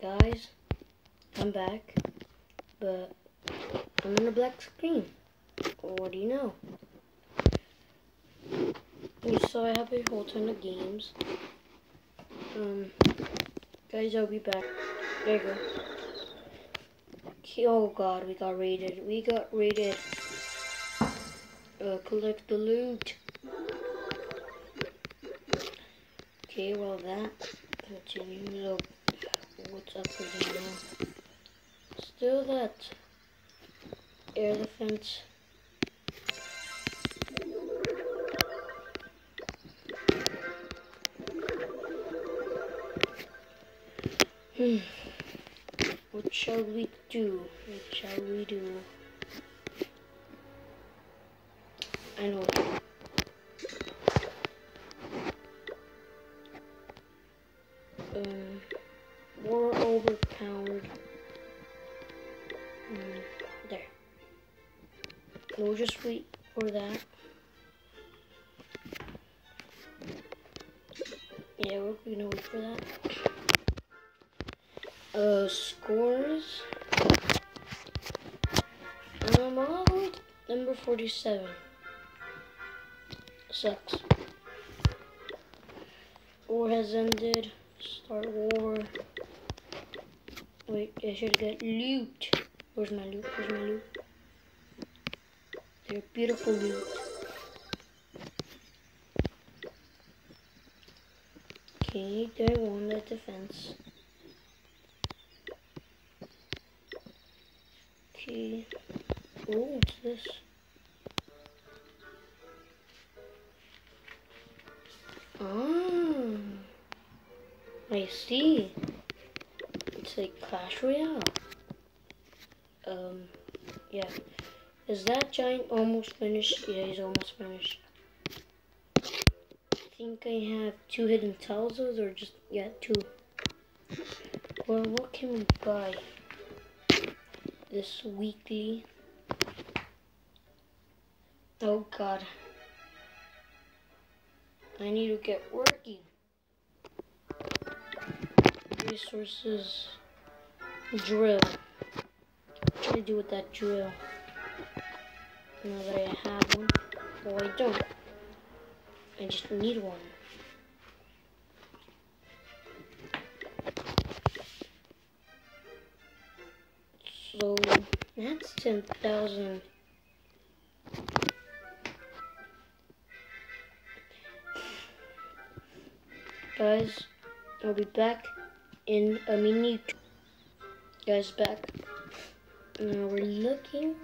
Guys, I'm back, but I'm on a black screen. What do you know? You saw I have a whole ton of games. Guys, I'll be back. There you go. Okay, oh god, we got raided. Collect the loot. Okay, well let's look what's up with it now. Still that air defense. What shall we do? I know. More overpowered. There. We'll just wait for that. Yeah, we're gonna wait for that. Scores. I'll go with number 47. Sucks. War has ended. Start war. Wait, I should get loot. Where's my loot? They're beautiful loot. Okay, they won the defense. Okay. Oh, what's this? Oh, I see. It's like Clash Royale. Yeah. Is that giant almost finished? Yeah, he's almost finished. I think I have 2 hidden Talzas, or just, yeah, 2. Well, what can we buy this weekly? Oh god. I need to get working. Resources. Drill. What should I do with that drill? Now that I have one. Well, I don't. I just need one. So, that's 10,000. Guys, I'll be back in a minute. Guys, back. Now we're looking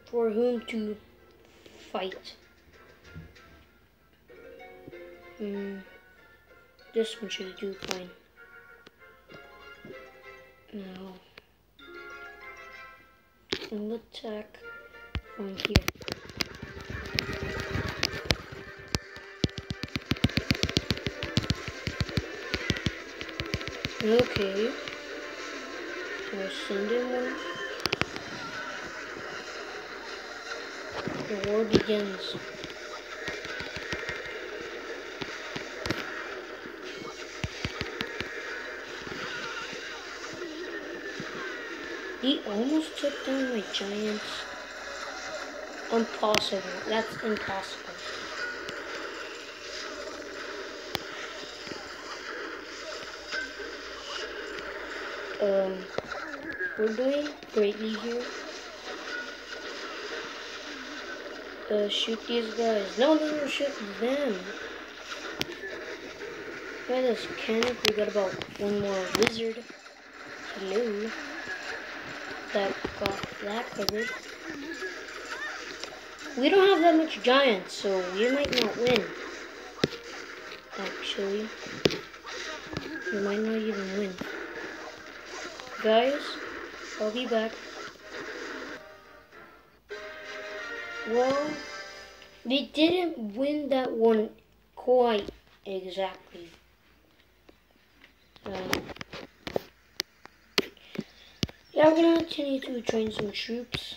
for whom to fight. This one should do fine. Now, we'll attack from here. Okay. I'll send in one. The war begins. He almost took down my giants. Impossible. That's impossible. We're doing greatly here. Shoot these guys. No, shoot them. Got this cannon. We got about one more wizard. Hello. That got that covered. We don't have that much giants, so we might not win. Actually, we might not even win. Guys, I'll be back. Well, they didn't win that one quite exactly. Yeah, we're gonna continue to train some troops.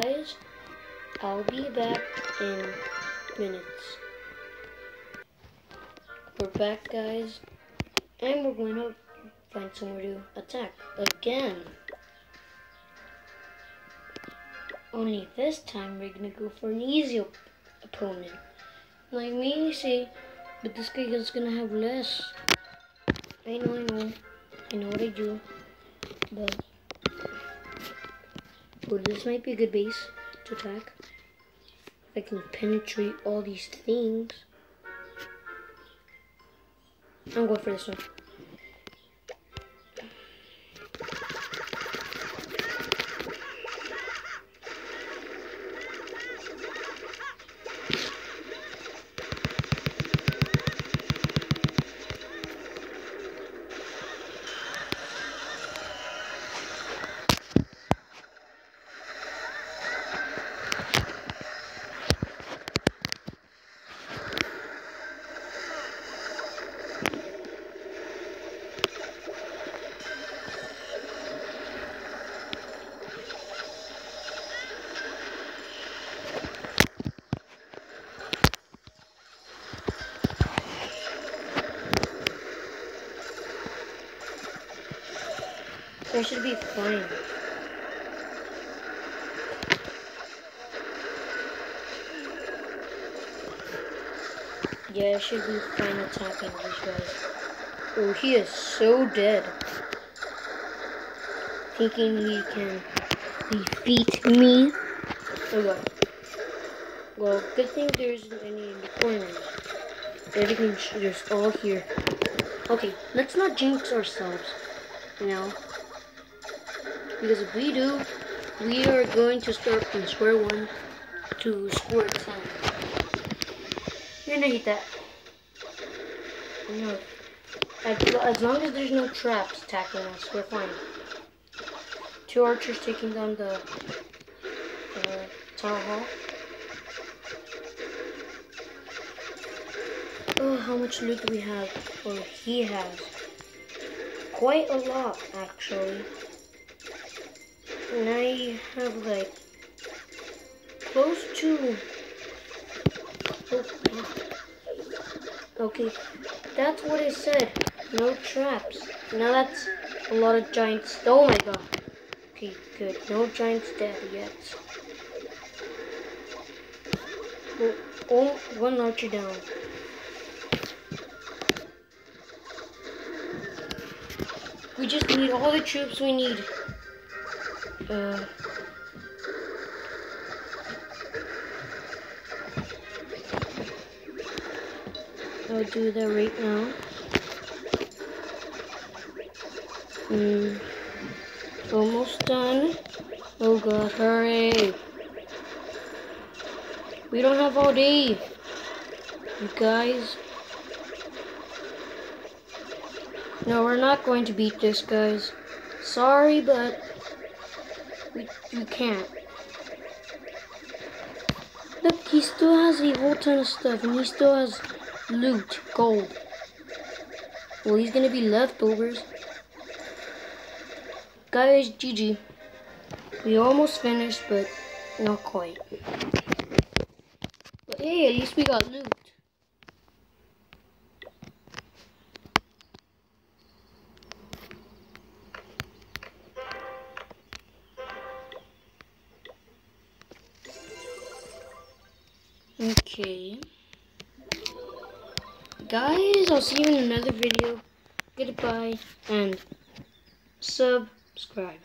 guys, I'll be back in minutes. We're back, guys, and we're going to find somewhere to attack again. Only this time we're gonna go for an easy opponent. Like me, see, but this guy is gonna have less. I know what I do, but this might be a good base to attack. If I can penetrate all these things. I'm going for this one. I should be fine. Yeah, I should be fine attacking these guys. Oh, he is so dead. Thinking he can defeat me. Oh god. Well, good thing there isn't any in the corners. Everything's just all here. Okay, let's not jinx ourselves. You know? Because if we do, we are going to start from square one to square 10. You're gonna hate that. No. As long as there's no traps attacking us, we're fine. 2 archers taking down the tower hall. Oh, how much loot do we have? Or he has. Quite a lot, actually. And I have like close to. Okay, that's what it said. No traps. Now that's a lot of giants. Oh my god. Okay, good. No giants dead yet. Oh, 1 archer down. We just need all the troops we need. I'll do that right now. Almost done. Oh god, hurry. We don't have all day. You guys. No, we're not going to beat this, guys. Sorry, but we can't. Look, he still has a whole ton of stuff, and he still has loot, gold. Well, he's gonna be leftovers. Guys, GG. We almost finished, but not quite. But hey, at least we got loot. Okay. Guys, I'll see you in another video. Goodbye and subscribe.